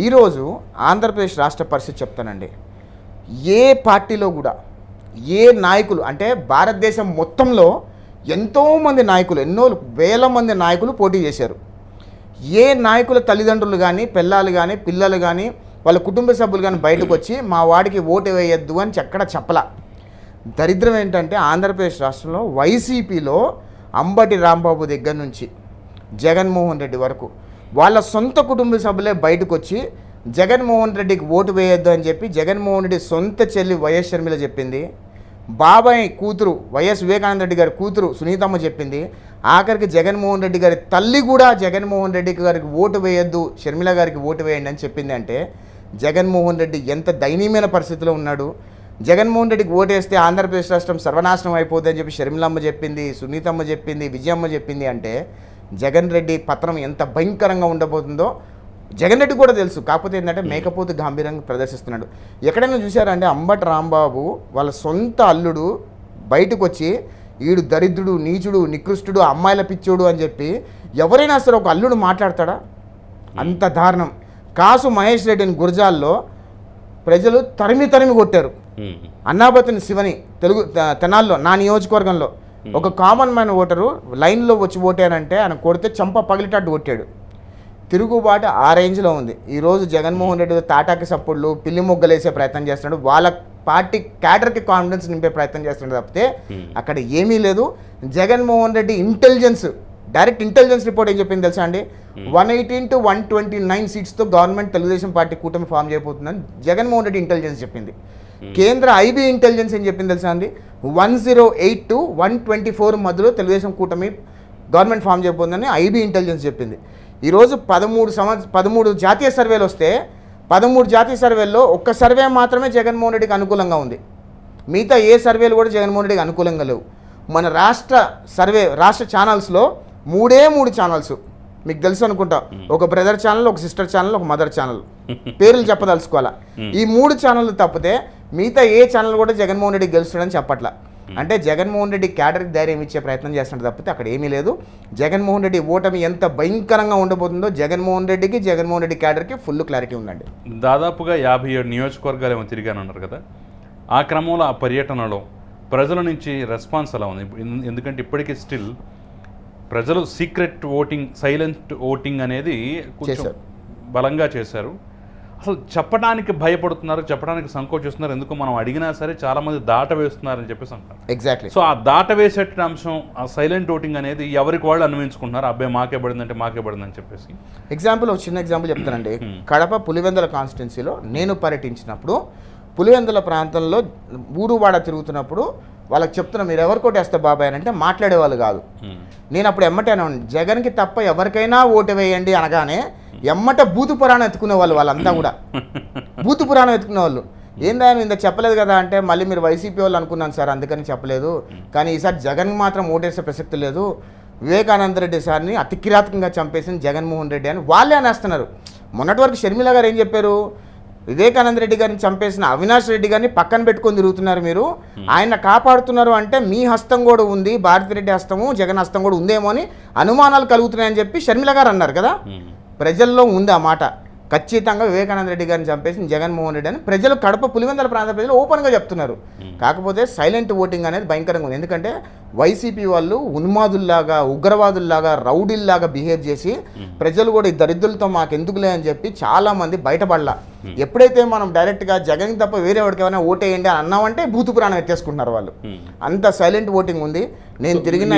ఈరోజు ఆంధ్రప్రదేశ్ రాష్ట్ర పరిస్థితి చెప్తానండి. ఏ పార్టీలో కూడా ఏ నాయకులు అంటే భారతదేశం మొత్తంలో ఎంతోమంది నాయకులు, ఎన్నో వేల మంది నాయకులు పోటీ చేశారు. ఏ నాయకుల తల్లిదండ్రులు కానీ, పిల్లలు కానీ, పిల్లలు కానీ, వాళ్ళ కుటుంబ సభ్యులు కానీ బయటకు వచ్చి మా వాడికి ఓటు వేయొద్దు అని ఎక్కడ చెప్పలా. దరిద్రం ఏంటంటే ఆంధ్రప్రదేశ్ రాష్ట్రంలో వైసీపీలో అంబటి రాంబాబు దగ్గర నుంచి జగన్మోహన్ రెడ్డి వరకు వాళ్ళ సొంత కుటుంబ సభ్యులే బయటకు వచ్చి జగన్మోహన్ రెడ్డికి ఓటు వేయొద్దు అని చెప్పి జగన్మోహన్ రెడ్డి సొంత చెల్లి వైఎస్ షర్మిల చెప్పింది, బాబాయ్ కూతురు వైఎస్ వివేకానంద రెడ్డి గారి కూతురు సునీతమ్మ చెప్పింది, ఆఖరికి జగన్మోహన్ రెడ్డి గారి తల్లి కూడా జగన్మోహన్ రెడ్డి గారికి ఓటు వేయొద్దు, షర్మిల గారికి ఓటు వేయండి అని చెప్పింది. అంటే జగన్మోహన్ రెడ్డి ఎంత దయనీయమైన పరిస్థితిలో ఉన్నాడు. జగన్మోహన్ రెడ్డికి ఓటేస్తే ఆంధ్రప్రదేశ్ రాష్ట్రం సర్వనాశనం అయిపోతుంది అని చెప్పి షర్మిలమ్మ చెప్పింది, సునీతమ్మ చెప్పింది, విజయమ్మ చెప్పింది. అంటే జగన్ రెడ్డి పత్రం ఎంత భయంకరంగా ఉండబోతుందో జగన్ రెడ్డి కూడా తెలుసు. కాకపోతే ఏంటంటే మేకపోతు గాంభీర్యంగా ప్రదర్శిస్తున్నాడు. ఎక్కడైనా చూసారంటే అంబటి రాంబాబు వాళ్ళ సొంత అల్లుడు బయటకు వచ్చి ఈడు దరిద్రుడు, నీచుడు, నికృష్టుడు, అమ్మాయిల పిచ్చోడు అని చెప్పి ఎవరైనా సరే ఒక అల్లుడు మాట్లాడతాడా? అంత దారుణం. కాసు మహేష్ రెడ్డిని గురజాల్లో ప్రజలు తరిమి కొట్టారు. అన్నాబతిని శివని తెనాల్లో నా నియోజకవర్గంలో ఒక కామన్ మ్యాన్ ఓటరు లైన్లో వచ్చి ఓటానంటే ఆయన కొడితే చంప పగిలిటట్టు కొట్టాడు. తిరుగుబాటు ఆ రేంజ్లో ఉంది. ఈరోజు జగన్మోహన్ రెడ్డి తాటాకి సప్పుళ్ళు, పిల్లి మొగ్గలేసే ప్రయత్నం చేస్తున్నాడు. వాళ్ళ పార్టీ క్యాడర్కి కాన్ఫిడెన్స్ నింపే ప్రయత్నం చేస్తున్నాడు తప్పితే అక్కడ ఏమీ లేదు. Jaganmohan Reddy intelligence, direct intelligence report ఏం చెప్పింది తెలుసా అండి? 118 to 129 సీట్స్తో గవర్నమెంట్ తెలుగుదేశం పార్టీ కూటమి ఫామ్ చేయబోతుందని జగన్మోహన్ రెడ్డి ఇంటెలిజెన్స్ చెప్పింది. కేంద్ర ఐబీ ఇంటెలిజెన్స్ ఏం చెప్పింది తెలుసా అండి? 108 to 124 మధ్యలో తెలుగుదేశం కూటమి గవర్నమెంట్ ఫామ్ చేయబోతుందని ఐబీ ఇంటెలిజెన్స్ చెప్పింది. ఈరోజు 13 జాతీయ సర్వేలు వస్తే 13 జాతీయ సర్వేల్లో ఒక్క సర్వే మాత్రమే జగన్మోహన్ రెడ్డికి అనుకూలంగా ఉంది. మిగతా ఏ సర్వేలు కూడా జగన్మోహన్ రెడ్డికి అనుకూలంగా లేవు. మన రాష్ట్ర ఛానల్స్లో 3 ఛానల్స్ మీకు తెలుసు అనుకుంటా. ఒక బ్రదర్ ఛానల్, ఒక సిస్టర్ ఛానల్, ఒక మదర్ ఛానల్, పేర్లు చెప్పదలుచుకోవాలా. ఈ 3 ఛానళ్ళు తప్పితే మిగతా ఏ ఛానల్ కూడా జగన్మోహన్ రెడ్డి గెలుస్తాడని చెప్పట్లా. అంటే జగన్మోహన్ రెడ్డి క్యాడర్కి ధైర్యం ఇచ్చే ప్రయత్నం చేస్తున్నట్టు తప్పితే అక్కడ ఏమీ లేదు. జగన్మోహన్ రెడ్డి ఓటమి ఎంత భయంకరంగా ఉండబోతుందో జగన్మోహన్ రెడ్డి క్యాడర్కి ఫుల్ క్లారిటీ ఉందండి. దాదాపుగా 57 నియోజకవర్గాలు ఏమో తిరిగానన్నారు కదా, ఆ క్రమంలో ఆ పర్యటనలో ప్రజల నుంచి రెస్పాన్స్ ఎలా ఉంది? ఎందుకంటే ఇప్పటికీ స్టిల్ ప్రజలు సీక్రెట్ ఓటింగ్, సైలెంట్ ఓటింగ్ అనేది కొంచెం బలంగా చేశారు. అసలు చెప్పడానికి భయపడుతున్నారు, చెప్పడానికి సంకోచిస్తున్నారు. ఎందుకు మనం అడిగినా సరే చాలామంది దాట వేస్తున్నారని చెప్పేసి అంటారు. ఎగ్జాక్ట్లీ. సో ఆ దాట వేసే అంశం, ఆ సైలెంట్ ఓటింగ్ అనేది ఎవరికి వాళ్ళు అన్వయించుకుంటున్నారు. అబ్బాయి మాకే పడిందని చెప్పేసి. ఎగ్జాంపుల్, ఒక చిన్న ఎగ్జాంపుల్ చెప్తానండి. కడప పులివెందుల కాన్స్టిట్యున్సీలో నేను పర్యటించినప్పుడు పులివెందుల ప్రాంతంలో ఊరువాడ తిరుగుతున్నప్పుడు వాళ్ళకి చెప్తున్నా, మీరు ఎవరు కొట్టేస్తే బాబాయ్ అని అంటే మాట్లాడేవాళ్ళు కాదు. నేను అప్పుడు ఎమ్మటాను, జగన్కి తప్ప ఎవరికైనా ఓటు వేయండి అనగానే ఎమ్మట బూతు పురాణం ఎత్తుకునే వాళ్ళంతా కూడా బూతు పురాణం ఎత్తుకునే వాళ్ళు. ఏందా ఇంత చెప్పలేదు కదా అంటే, మళ్ళీ మీరు వైసీపీ వాళ్ళు అనుకున్నాను సార్ అందుకని చెప్పలేదు, కానీ ఈసారి జగన్కి మాత్రం ఓటేసే ప్రసక్తి లేదు, వివేకానంద రెడ్డి సార్ని అతి కిరాతకంగా చంపేసింది జగన్మోహన్ రెడ్డి అని వాళ్ళే అనేస్తున్నారు. మొన్నటి వరకు షర్మిల గారు ఏం చెప్పారు? వివేకానంద రెడ్డి గారిని చంపేసిన అవినాష్ రెడ్డి గారిని పక్కన పెట్టుకొని తిరుగుతున్నారు మీరు, ఆయన కాపాడుతున్నారు అంటే మీ హస్తం కూడా ఉంది, భారతిరెడ్డి హస్తము జగన్ హస్తం కూడా ఉందేమో అని అనుమానాలు కలుగుతున్నాయని చెప్పి షర్మిల గారు అన్నారు కదా. ప్రజల్లో ఉంది ఆ మాట. ఖచ్చితంగా వివేకానంద రెడ్డి గారిని చంపేసి జగన్మోహన్ రెడ్డి అని ప్రజలు, కడప పులివెందుల ప్రాంత ప్రజలు ఓపెన్గా చెప్తున్నారు. కాకపోతే సైలెంట్ ఓటింగ్ అనేది భయంకరంగా ఉంది. ఎందుకంటే వైసీపీ వాళ్ళు ఉన్మాదుల్లాగా, ఉగ్రవాదుల్లాగా, రౌడీల్లాగా బిహేవ్ చేసి ప్రజలు కూడా ఈ దరిద్రులతో మాకెందుకులే అని చెప్పి చాలామంది బయటపడలా. ఎప్పుడైతే మనం డైరెక్ట్గా జగన్ తప్ప వేరే వాడికి ఏమైనా ఓటేయండి అని అన్నామంటే భూతు పురాణం ఎత్తేసుకుంటున్నారు వాళ్ళు. అంత సైలెంట్ ఓటింగ్ ఉంది. నేను తిరిగిన